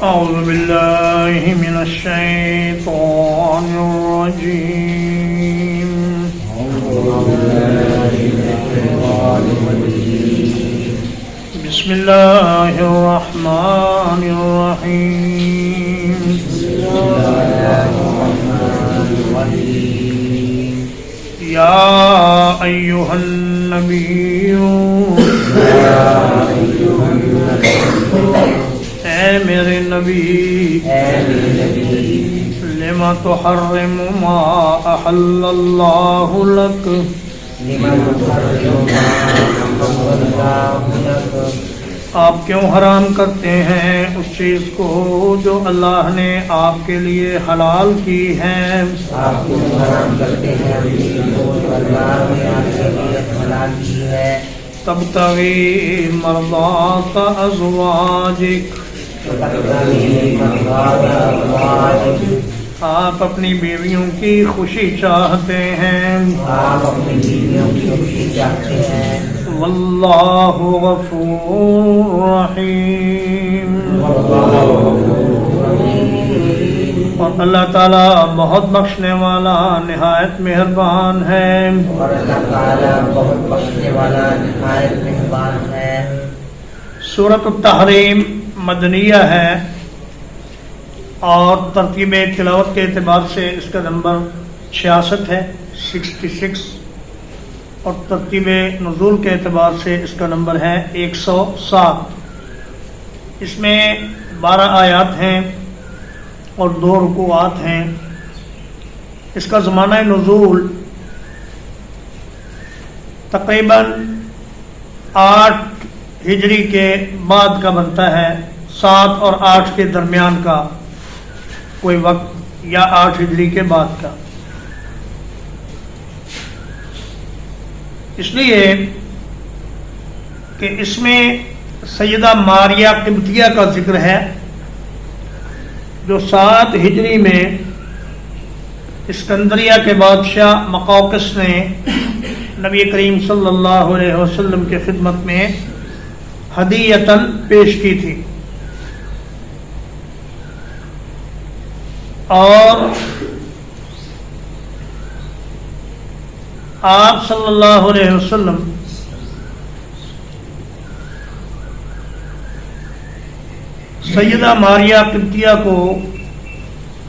أعوذ بالله من الشيطان الرجيم بسم الله الرحمن الرحيم يا أيها النبي اے میرے نبی لما تحرم ما احل اللہ لک آپ کیوں حرام کرتے ہیں اس چیز کو جو اللہ نے آپ کے لیے حلال کی ہے آپ کیوں حرام کرتے ہیں اس چیز کو جو اللہ نے آپ کے لیے حلال کی ہے تبتغی مرضات ازواجک آپ اپنی بیویوں کی خوشی چاہتے ہیں آپ اپنی بیویوں کی خوشی چاہتے ہیں واللہ غفور رحیم اور اللہ تعالیٰ بہت بخشنے والا نہایت مہربان ہے اور اللہ تعالیٰ بہت بخشنے والا نہایت مہربان ہے سورۃ التحریم مدنیہ ہے اور ترتیب تلاوت کے اعتبار سے اس کا نمبر 66 ہے 66 اور ترتیب نزول کے اعتبار سے اس کا نمبر ہے 107 اس میں 12 آیات ہیں اور 2 رکوعات ہیں اس کا زمانہ نزول تقریباً 8 ہجری کے بعد کا بنتا ہے 7 اور 8 کے درمیان کا کوئی وقت یا 8 ہجری کے بعد کا اس لیے کہ اس میں سیدہ ماریہ قبطیہ کا ذکر ہے جو 7 ہجری میں اسکندریہ کے بادشاہ مقوقس نے نبی کریم صلی اللہ علیہ وسلم کے خدمت میں ہدیۃً پیش کی تھی اور آپ صلی اللہ علیہ وسلم سیدہ ماریہ قبطیہ کو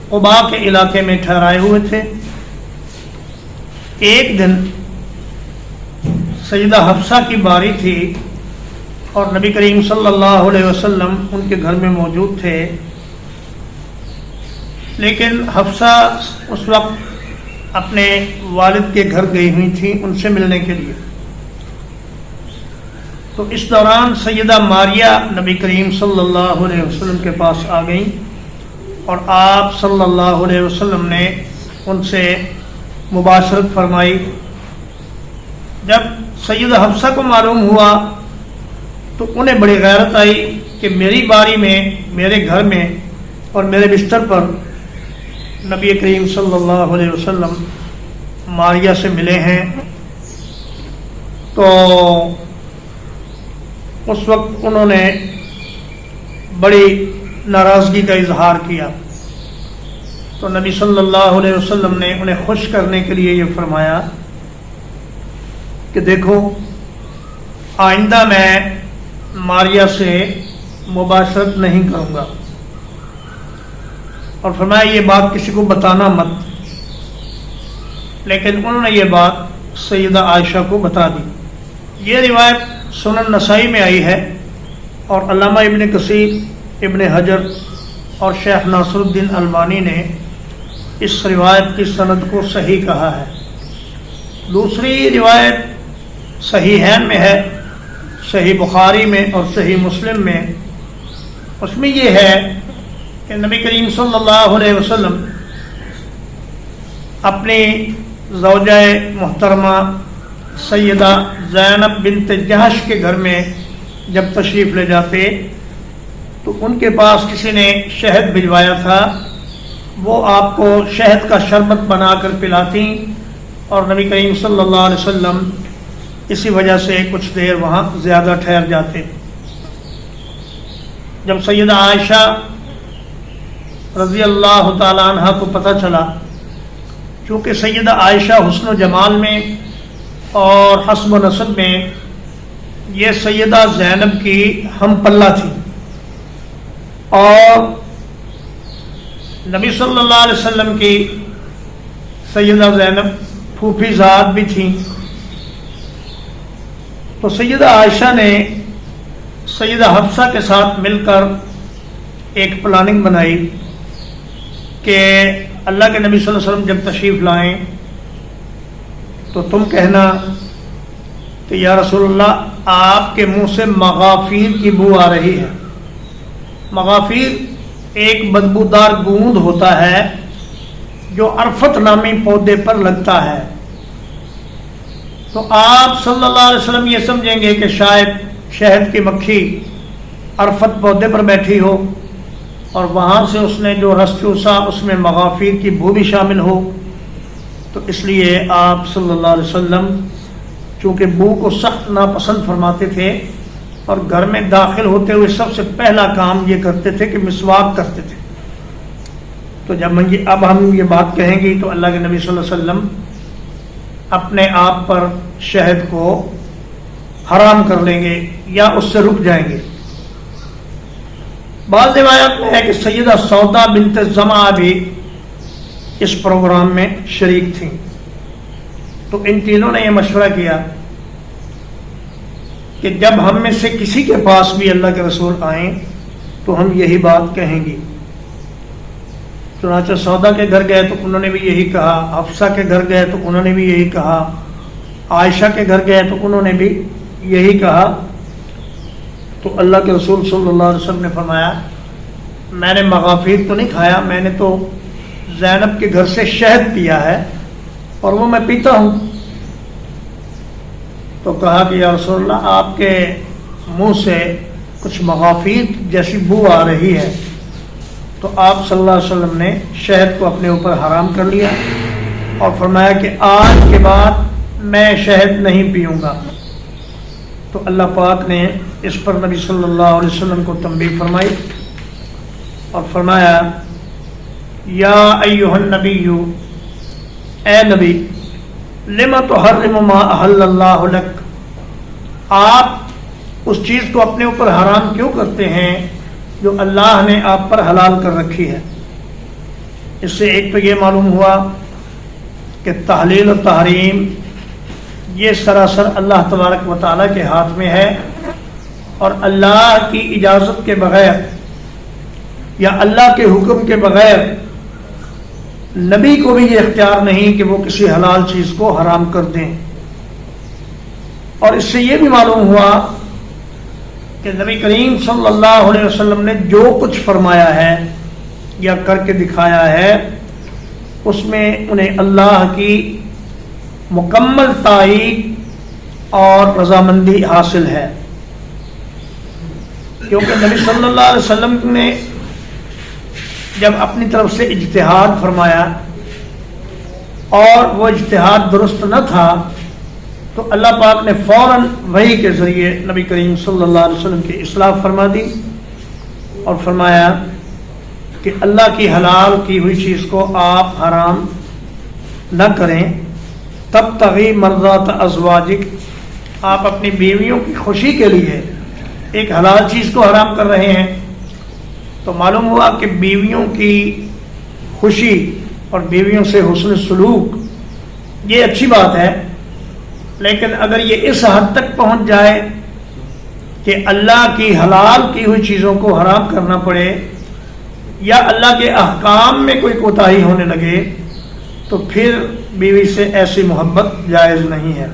قباء کے علاقے میں ٹھہرائے ہوئے تھے ایک دن سیدہ حفصہ کی باری تھی اور نبی کریم صلی اللہ علیہ وسلم ان کے گھر میں موجود تھے لیکن حفصہ اس وقت اپنے والد کے گھر گئی ہوئی تھیں ان سے ملنے کے لیے تو اس دوران سیدہ ماریہ نبی کریم صلی اللہ علیہ وسلم کے پاس آ گئیں اور آپ صلی اللہ علیہ وسلم نے ان سے مباشرت فرمائی جب سیدہ حفصہ کو معلوم ہوا تو انہیں بڑی غیرت آئی کہ میری باری میں میرے گھر میں اور میرے بستر پر نبی کریم صلی اللہ علیہ وسلم ماریہ سے ملے ہیں تو اس وقت انہوں نے بڑی ناراضگی کا اظہار کیا تو نبی صلی اللہ علیہ وسلم نے انہیں خوش کرنے کے لیے یہ فرمایا کہ دیکھو آئندہ میں ماریہ سے مباشرت نہیں کروں گا اور فرمایا یہ بات کسی کو بتانا مت لیکن انہوں نے یہ بات سیدہ عائشہ کو بتا دی یہ روایت سنن نسائی میں آئی ہے اور علامہ ابن کثیر ابن حجر اور شیخ ناصر الدین البانی نے اس روایت کی سند کو صحیح کہا ہے دوسری روایت صحیحین میں ہے صحیح بخاری میں اور صحیح مسلم میں اس میں یہ ہے کہ نبی کریم صلی اللہ علیہ وسلم اپنی زوجہ محترمہ سیدہ زینب بنت جہش کے گھر میں جب تشریف لے جاتے تو ان کے پاس کسی نے شہد بھجوایا تھا وہ آپ کو شہد کا شربت بنا کر پلاتی اور نبی کریم صلی اللہ علیہ وسلم اسی وجہ سے کچھ دیر وہاں زیادہ ٹھہر جاتے جب سیدہ عائشہ رضی اللہ تعالی عنہ کو پتہ چلا، چونکہ سیدہ عائشہ حسن و جمال میں اور حسب و نسب میں یہ سیدہ زینب کی ہم پلہ تھی، اور نبی صلی اللہ علیہ وسلم کی سیدہ زینب پھوپھی ذات بھی تھیں۔ تو سیدہ عائشہ نے سیدہ حفصہ کے ساتھ مل کر ایک پلاننگ بنائی کہ اللہ کے نبی صلی اللہ علیہ وسلم جب تشریف لائیں تو تم کہنا کہ یا رسول اللہ آپ کے منہ سے مغافیر کی بو آ رہی ہے۔ مغافیر ایک بدبودار گوند ہوتا ہے جو عرفت نامی پودے پر لگتا ہے، تو آپ صلی اللہ علیہ وسلم یہ سمجھیں گے کہ شاید شہد کی مکھی عرفت پودے پر بیٹھی ہو اور وہاں سے اس نے جو رس چوسا اس میں مغافیر کی بو بھی شامل ہو، تو اس لیے آپ صلی اللہ علیہ وسلم چونکہ بو کو سخت ناپسند فرماتے تھے اور گھر میں داخل ہوتے ہوئے سب سے پہلا کام یہ کرتے تھے کہ مسواک کرتے تھے۔ تو جب اب ہم یہ بات کہیں گی تو اللہ کے نبی صلی اللہ علیہ وسلم اپنے آپ پر شہد کو حرام کر لیں گے یا اس سے رک جائیں گے۔ بعض روایات میں ہے کہ سیدہ سودا بنت زمعہ بھی اس پروگرام میں شریک تھیں، تو ان تینوں نے یہ مشورہ کیا کہ جب ہم میں سے کسی کے پاس بھی اللہ کے رسول آئیں تو ہم یہی بات کہیں گی۔ چنانچہ سودا کے گھر گئے تو انہوں نے بھی یہی کہا، حفصہ کے گھر گئے تو انہوں نے بھی یہی کہا، عائشہ کے گھر گئے تو انہوں نے بھی یہی کہا۔ تو اللہ کے رسول صلی اللہ علیہ وسلم نے فرمایا میں نے مغافیر تو نہیں کھایا، میں نے تو زینب کے گھر سے شہد پیا ہے اور وہ میں پیتا ہوں۔ تو کہا کہ یا رسول اللہ آپ کے منہ سے کچھ مغافیر جیسی بو آ رہی ہے، تو آپ صلی اللہ علیہ وسلم نے شہد کو اپنے اوپر حرام کر لیا اور فرمایا کہ آج کے بعد میں شہد نہیں پیوں گا۔ تو اللہ پاک نے اس پر نبی صلی اللہ علیہ وسلم کو تنبیہ فرمائی اور فرمایا یا ایھا النبی، اے نبی، لما تحرم ما احل اللہ لک، آپ اس چیز کو اپنے اوپر حرام کیوں کرتے ہیں جو اللہ نے آپ پر حلال کر رکھی ہے۔ اس سے ایک تو یہ معلوم ہوا کہ تحلیل و تحریم یہ سراسر اللہ تبارک و تعالیٰ کے ہاتھ میں ہے، اور اللہ کی اجازت کے بغیر یا اللہ کے حکم کے بغیر نبی کو بھی یہ اختیار نہیں کہ وہ کسی حلال چیز کو حرام کر دیں۔ اور اس سے یہ بھی معلوم ہوا کہ نبی کریم صلی اللہ علیہ وسلم نے جو کچھ فرمایا ہے یا کر کے دکھایا ہے اس میں انہیں اللہ کی مکمل تائید اور رضامندی حاصل ہے، کیونکہ نبی صلی اللہ علیہ وسلم نے جب اپنی طرف سے اجتہاد فرمایا اور وہ اجتہاد درست نہ تھا تو اللہ پاک نے فوراً وحی کے ذریعے نبی کریم صلی اللہ علیہ وسلم کی اصلاح فرما دی اور فرمایا کہ اللہ کی حلال کی ہوئی چیز کو آپ حرام نہ کریں، تبتغی مرضات ازواجک، آپ اپنی بیویوں کی خوشی کے لیے ایک حلال چیز کو حرام کر رہے ہیں۔ تو معلوم ہوا کہ بیویوں کی خوشی اور بیویوں سے حسن سلوک یہ اچھی بات ہے، لیکن اگر یہ اس حد تک پہنچ جائے کہ اللہ کی حلال کی ہوئی چیزوں کو حرام کرنا پڑے یا اللہ کے احکام میں کوئی کوتاہی ہونے لگے تو پھر بیوی سے ایسی محبت جائز نہیں ہے۔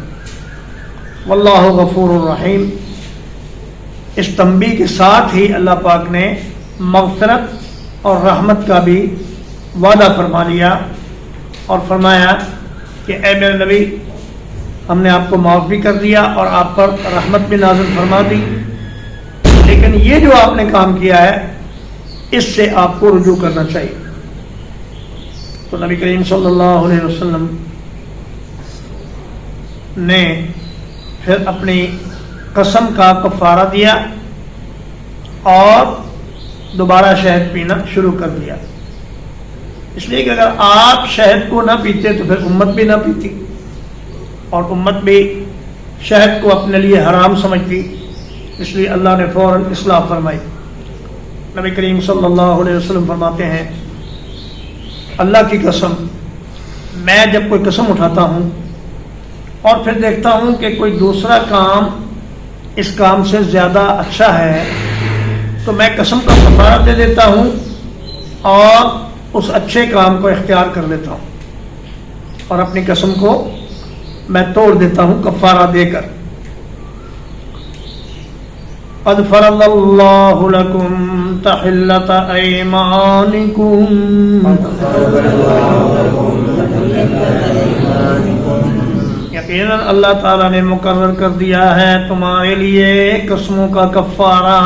واللہ غفور الرحیم۔ اس تنبیہ کے ساتھ ہی اللہ پاک نے مغفرت اور رحمت کا بھی وعدہ فرما لیا اور فرمایا کہ اے میرے نبی، ہم نے آپ کو معاف بھی کر دیا اور آپ پر رحمت بھی نازل فرما دی، لیکن یہ جو آپ نے کام کیا ہے اس سے آپ کو رجوع کرنا چاہیے۔ تو نبی کریم صلی اللہ علیہ وسلم نے پھر اپنی قسم کا کفارہ دیا اور دوبارہ شہد پینا شروع کر دیا۔ اس لیے کہ اگر آپ شہد کو نہ پیتے تو پھر امت بھی نہ پیتی، اور امت بھی شہد کو اپنے لیے حرام سمجھتی، اس لیے اللہ نے فوراً اصلاح فرمائی۔ نبی کریم صلی اللہ علیہ وسلم فرماتے ہیں، اللہ کی قسم، میں جب کوئی قسم اٹھاتا ہوں اور پھر دیکھتا ہوں کہ کوئی دوسرا کام اس کام سے زیادہ اچھا ہے تو میں قسم کا کفارہ دے دیتا ہوں اور اس اچھے کام کو اختیار کر لیتا ہوں اور اپنی قسم کو میں توڑ دیتا ہوں کفارہ دے کر۔ قد فرض اللہ لکم تحلۃ ایمانکم، یقیناً اللہ تعالیٰ نے مقرر کر دیا ہے تمہارے لیے قسموں کا کفارہ۔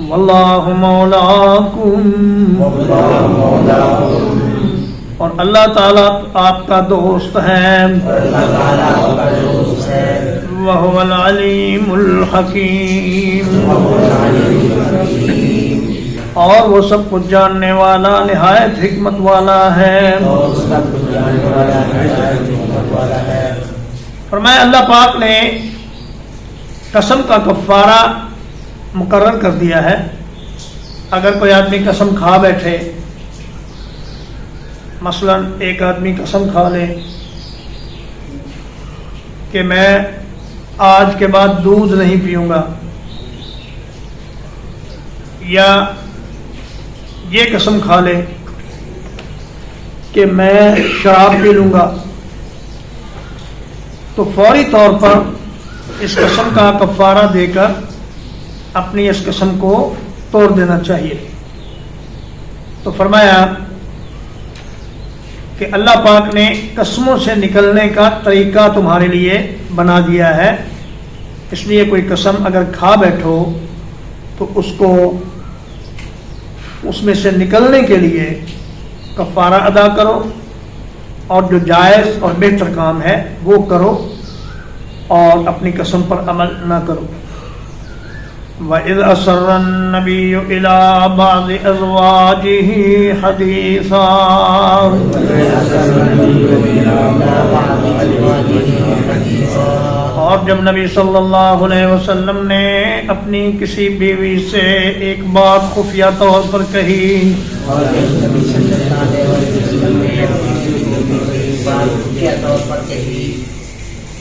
واللہ مولاکم، اور اللہ تعالیٰ آپ کا دوست ہے۔ وَهُوَ الْعَلِيمُ الْحَكِيمُ، اور وہ سب کچھ جاننے والا نہایت حکمت والا ہے۔ فرمایا اللہ پاک نے قسم کا کفارہ مقرر کر دیا ہے۔ اگر کوئی آدمی قسم کھا بیٹھے، مثلا ایک آدمی قسم کھا لے کہ میں آج کے بعد دودھ نہیں پیوں گا، یا یہ قسم کھا لے کہ میں شراب پی لوں گا، تو فوری طور پر اس قسم کا کفارہ دے کر اپنی اس قسم کو توڑ دینا چاہیے۔ تو فرمایا کہ اللہ پاک نے قسموں سے نکلنے کا طریقہ تمہارے لیے بنا دیا ہے، اس لیے کوئی قسم اگر کھا بیٹھو تو اس کو اس میں سے نکلنے کے لیے کفارہ ادا کرو، اور جو جائز اور بہتر کام ہے وہ کرو، اور اپنی قسم پر عمل نہ کرو۔ وَإِذْ أَسَرَّ النَّبِيُّ إِلَىٰ بَعْضِ أَزْوَاجِهِ حَدِيثًا، اور جب نبی صلی اللہ علیہ وسلم نے اپنی کسی بیوی سے ایک بات خفیہ طور پر کہی،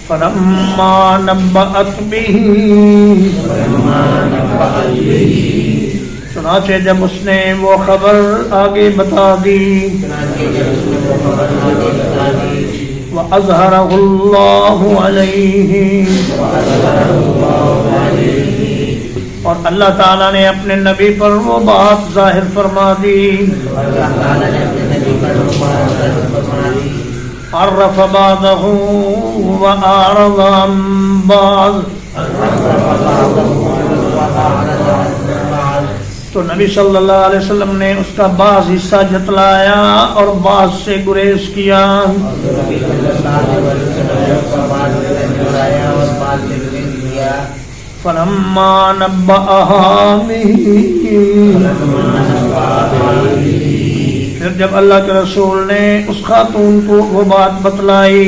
فَلَمَّا نَبَّأَتْ بِهِ، چنانچہ جب اس نے وہ خبر آگے بتا دی، وَأَظْهَرَهُ اللَّهُ عَلَيْهِ، اور اللہ تعالیٰ نے اپنے نبی پر وہ بات ظاہر فرما دی۔ عرف بعضه وأعرض عن بعض، تو نبی صلی اللہ علیہ وسلم نے اس کا بعض حصہ جتلایا اور بعض سے گریز کیا۔ فلما نبأها به، پھر جب اللہ کے رسول نے اس خاتون کو وہ بات بتلائی،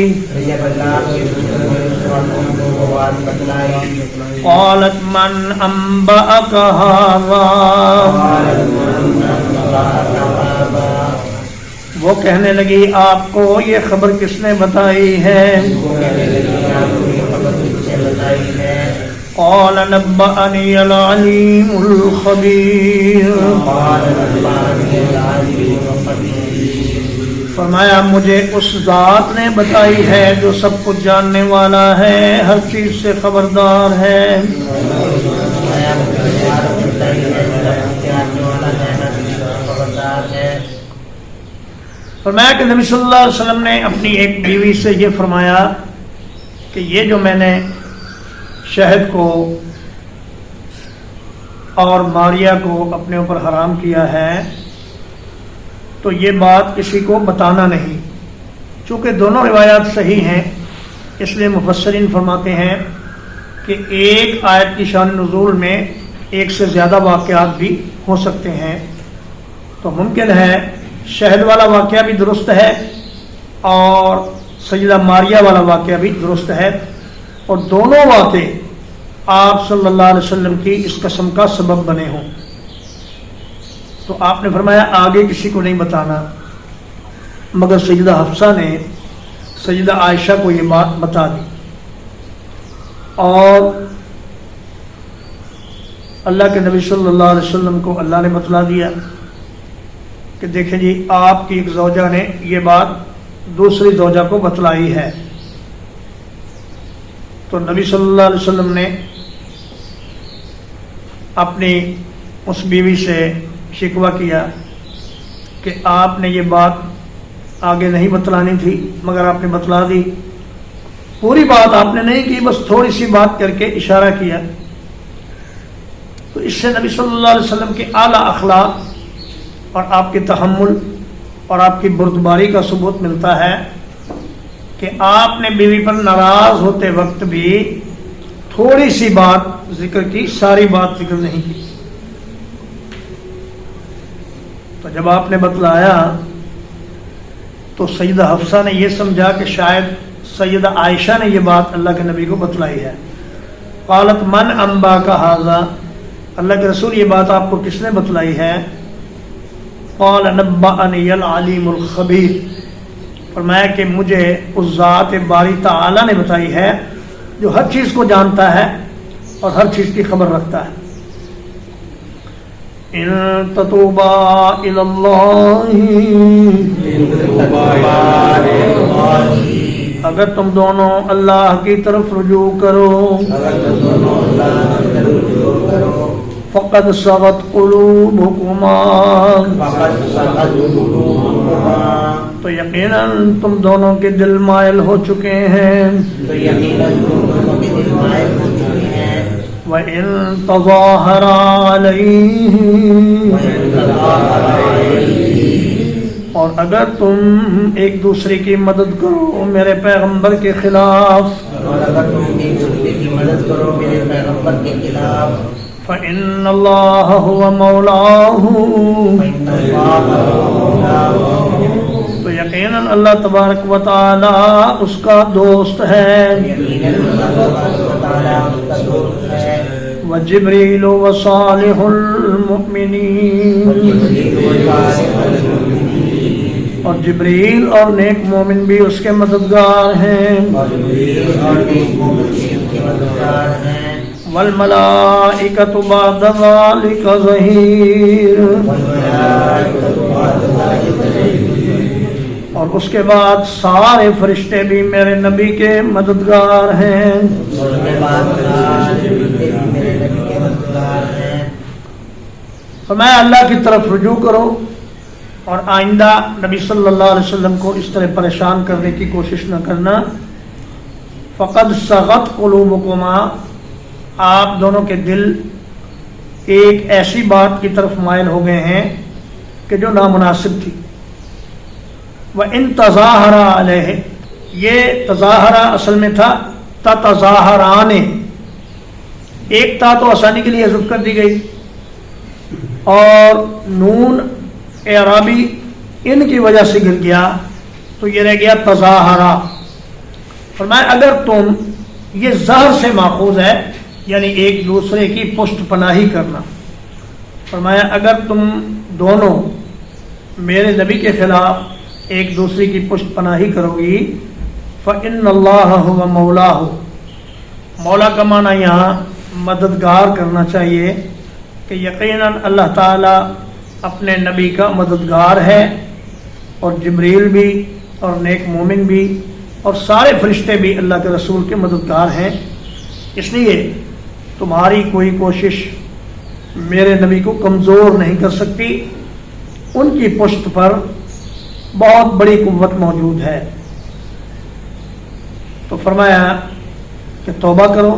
قالت من انبأك هذا، وہ کہنے لگی آپ کو یہ خبر کس نے بتائی ہے؟ قال نبأني العليم الخبير، فرمایا مجھے اس ذات نے بتائی ہے جو سب کچھ جاننے والا ہے، ہر چیز سے خبردار ہے۔ فرمایا کہ نبی صلی اللہ علیہ وسلم نے اپنی ایک بیوی سے یہ فرمایا کہ یہ جو میں نے شہد کو اور ماریا کو اپنے اوپر حرام کیا ہے تو یہ بات کسی کو بتانا نہیں۔ چونکہ دونوں روایات صحیح ہیں اس لیے مفسرین فرماتے ہیں کہ ایک آیت کی شان نزول میں ایک سے زیادہ واقعات بھی ہو سکتے ہیں، تو ممکن ہے شہد والا واقعہ بھی درست ہے اور سجدہ ماریہ والا واقعہ بھی درست ہے، اور دونوں واقعے آپ صلی اللہ علیہ وسلم کی اس قسم کا سبب بنے ہوں۔ تو آپ نے فرمایا آگے کسی کو نہیں بتانا، مگر سیدہ حفصہ نے سیدہ عائشہ کو یہ بات بتا دی، اور اللہ کے نبی صلی اللہ علیہ وسلم کو اللہ نے بتلا دیا کہ دیکھیں جی آپ کی ایک زوجہ نے یہ بات دوسری زوجہ کو بتلائی ہے۔ تو نبی صلی اللہ علیہ وسلم نے اپنی اس بیوی سے شکوہ کیا کہ آپ نے یہ بات آگے نہیں بتلانی تھی مگر آپ نے بتلا دی، پوری بات آپ نے نہیں کی، بس تھوڑی سی بات کر کے اشارہ کیا۔ تو اس سے نبی صلی اللہ علیہ وسلم کے اعلیٰ اخلاق اور آپ کے تحمل اور آپ کی بردباری کا ثبوت ملتا ہے کہ آپ نے بیوی پر ناراض ہوتے وقت بھی تھوڑی سی بات ذکر کی، ساری بات ذکر نہیں کی۔ تو جب آپ نے بتلایا تو سیدہ حفصہ نے یہ سمجھا کہ شاید سیدہ عائشہ نے یہ بات اللہ کے نبی کو بتلائی ہے۔ قالت من انبا کا ھذا، اللہ کے رسول یہ بات آپ کو کس نے بتلائی ہے؟ قال نبأنی العلیم الخبیر، فرمایا کہ مجھے اس ذات باری تعالی نے بتائی ہے جو ہر چیز کو جانتا ہے اور ہر چیز کی خبر رکھتا ہے۔ ان تتوبا الی اللہ، اگر تم دونوں اللہ کی طرف رجوع کرو، فقد صغت قلوبکما، تو یقیناً تم دونوں کے دل مائل ہو چکے ہیں۔ وَإِن تَظَاهَرَا عَلَيْهِ، اور اگر تم ایک دوسرے کی مدد کرو میرے پیغمبر کے خلاف، فَإِنَّ اللَّهَ هُوَ مَوْلَاهُ، تو یقیناً اللہ تبارک و تعالی اس کا دوست ہے۔ وجبریل وصالح المؤمنین، اور جبریل اور نیک مومن بھی اس کے مددگار ہیں۔ والملائکۃ بعد ذلک ظہیر، اور اس کے بعد سارے فرشتے بھی میرے نبی کے مددگار ہیں۔ فرمایا اللہ کی طرف رجوع کرو اور آئندہ نبی صلی اللہ علیہ وسلم کو اس طرح پریشان کرنے کی کوشش نہ کرنا۔ فقد صغت قلوبکما، آپ دونوں کے دل ایک ایسی بات کی طرف مائل ہو گئے ہیں کہ جو نامناسب تھی۔ وَإِن تَظَاهَرَا عَلَيْهِ، یہ تظاہرہ اصل میں تھا تتظاہران، ایک تا تو آسانی کے لیے حذف کر دی گئی، اور نون اعرابی ان کی وجہ سے گر گیا تو یہ رہ گیا تظاہرہ۔ فرمایا اگر تم، یہ ظہر سے ماخوذ ہے یعنی ایک دوسرے کی پشت پناہی کرنا، فرمایا اگر تم دونوں میرے نبی کے خلاف ایک دوسرے کی پشت پناہی کرو گی، فَإِنَّ اللَّهَ هُوَ مَوْلَاهُ، مولا کا معنی یہاں مددگار کرنا چاہیے کہ یقیناً اللہ تعالیٰ اپنے نبی کا مددگار ہے، اور جبریل بھی اور نیک مومن بھی اور سارے فرشتے بھی اللہ کے رسول کے مددگار ہیں۔ اس لیے تمہاری کوئی کوشش میرے نبی کو کمزور نہیں کر سکتی، ان کی پشت پر بہت بڑی قوت موجود ہے۔ تو فرمایا کہ توبہ کرو،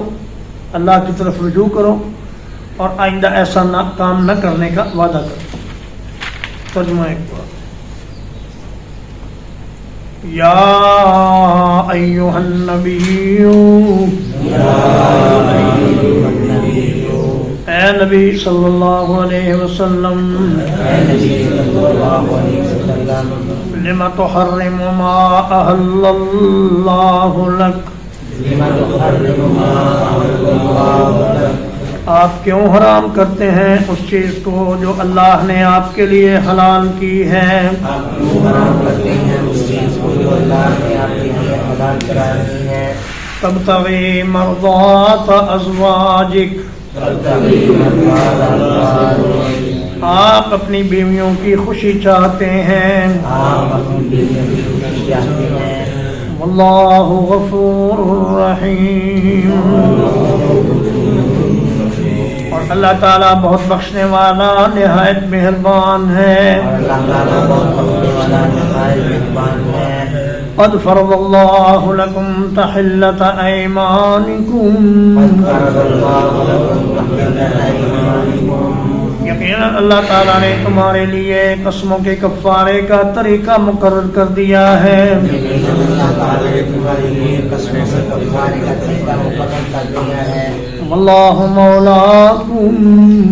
اللہ کی طرف رجوع کرو، اور آئندہ ایسا کام نہ کرنے کا وعدہ کرو۔ ترجمہ ایک بار، یا ایھا النبی، اے نبی صلی اللہ علیہ وسلم اے نبی صلی اللہ علیہ وسلم لما تحرم ما احل اللہ لک لما تحرم ما احل اللہ لک آپ کیوں حرام کرتے ہیں اس چیز کو جو اللہ نے آپ کے لیے حلال کی ہے آپ کیوں حرام کرتے ہیں اس چیز کو جو اللہ نے آپ کے لیے حلال کرائی ہے تبتغی مرضات ازواجک آپ اپنی بیویوں کی خوشی چاہتے ہیں آپ اپنی بیویوں کی خوشی چاہتے ہیں واللہ غفور رحیم اور اللہ تعالیٰ بہت بخشنے والا نہایت مہربان ہے اور اللہ تعالیٰ بہت بخشنے والا نہایت مہربان ہے قد فرض اللہ لکم تحلۃ ایمانکم فرض اللہ لکم تحلۃ ایمانکم یقینا اللہ تعالیٰ نے تمہارے لیے قسموں کے کفارے کا طریقہ مقرر کر دیا ہے یقیناً اللہ تعالیٰ نے تمہارے لیے قسموں سے کفارے کا طریقہ مقرر کر دیا ہے واللہ مولاکم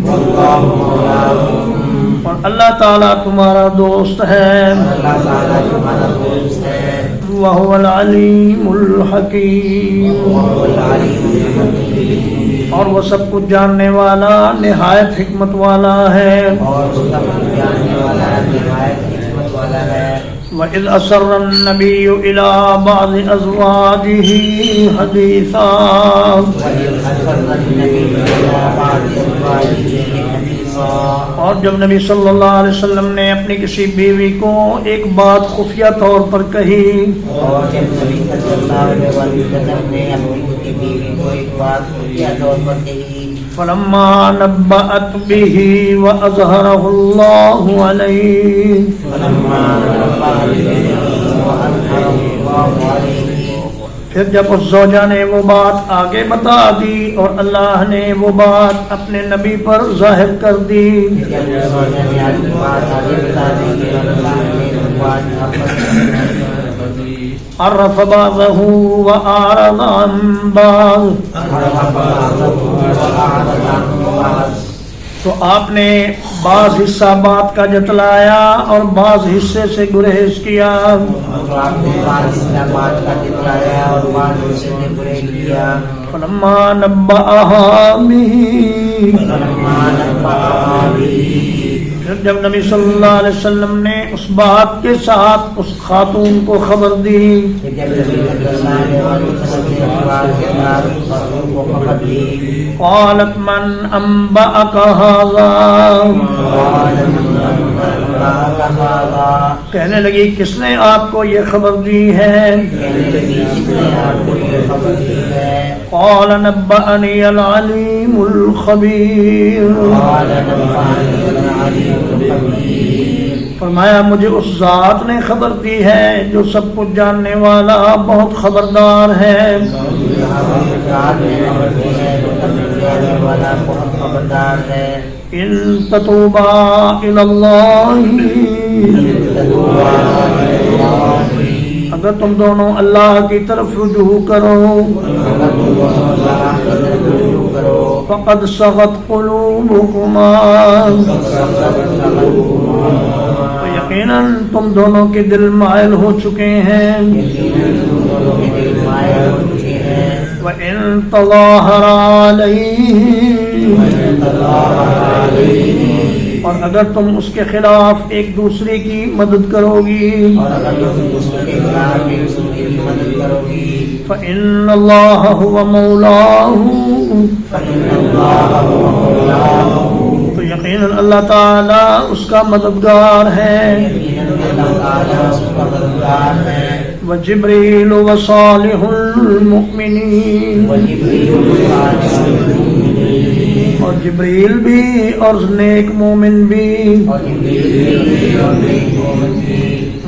واللہ مولاکم اور اللہ تعالیٰ تمہارا دوست ہے اللہ تعالیٰ تمہارا دوست ہے وہو العلیم الحکیم وهو العلیم الحکیم اور وہ سب کچھ جاننے والا نہایت حکمت والا ہے اور وہ سب کچھ جاننے والا نہایت حکمت والا ہے وَإِذْ أَسَرَّ النَّبِيُّ إِلَىٰ بَعْضِ أَزْوَاجِهِ حَدِيثًا وَإِذْ أَسَرَّ النَّبِيُّ إِلَىٰ بَعْضِ أَزْوَاجِهِ حَدِيثًا اور جب نبی صلی اللہ علیہ وسلم نے اپنی کسی بیوی کو ایک بات خفیہ طور پر کہی اور جب نبی صلی اللہ علیہ وسلم نے اپنی کسی بیوی کو ایک بات خفیہ طور پر کہی فلما نبأت به وأظهره الله عليه فلما نبأت به وأظهره الله عليه پھر جب اس زوجہ نے وہ بات آگے بتا دی اور اللہ نے وہ بات اپنے نبی پر ظاہر کر دی جب زوجہ نے آگے بات بتا دی اور اللہ نے وہ بات عرف بعضه وأعرض عن بعض تو آپ نے بعض حصہ بات کا جتلایا اور بعض حصے سے گریز کیا فلما نبأها به پھر جب نبی صلی اللہ علیہ وسلم نے اس بات کے ساتھ اس خاتون کو خبر دی قالت من انبأك هذا کہنے لگی کس نے آپ کو یہ خبر دی ہے قال نبأني العليم الخبير فرمایا مجھے اس ذات نے خبر دی ہے جو سب کچھ جاننے والا بہت خبردار ہے ان تتوبا الی اللہ اگر تم دونوں اللہ کی طرف رجوع کرو فقد صغت قلوبکما تو یقیناً تم دونوں کے دل مائل ہو چکے ہیں وَإِن تَظَاهَرَ عَلَيْهِ اور اگر تم اس کے خلاف ایک دوسرے کی مدد کرو گی فَإِنَّ اللَّهَ هُوَ مَوْلَاهُ تو یقیناً اللہ تعالیٰ اس کا مددگار ہے وجبریل وصالح المؤمنین اور جبریل بھی اور نیک مومن بھی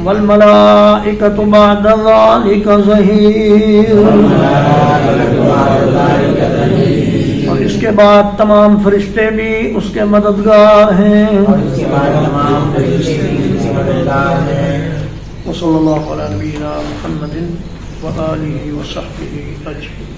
والملائکۃ بعد ذلک ظہیر اور اس کے بعد تمام فرشتے بھی اس کے مددگار ہیں وصلی اللہ علی نبینا محمد وآلہ وصحبہ اجمعین.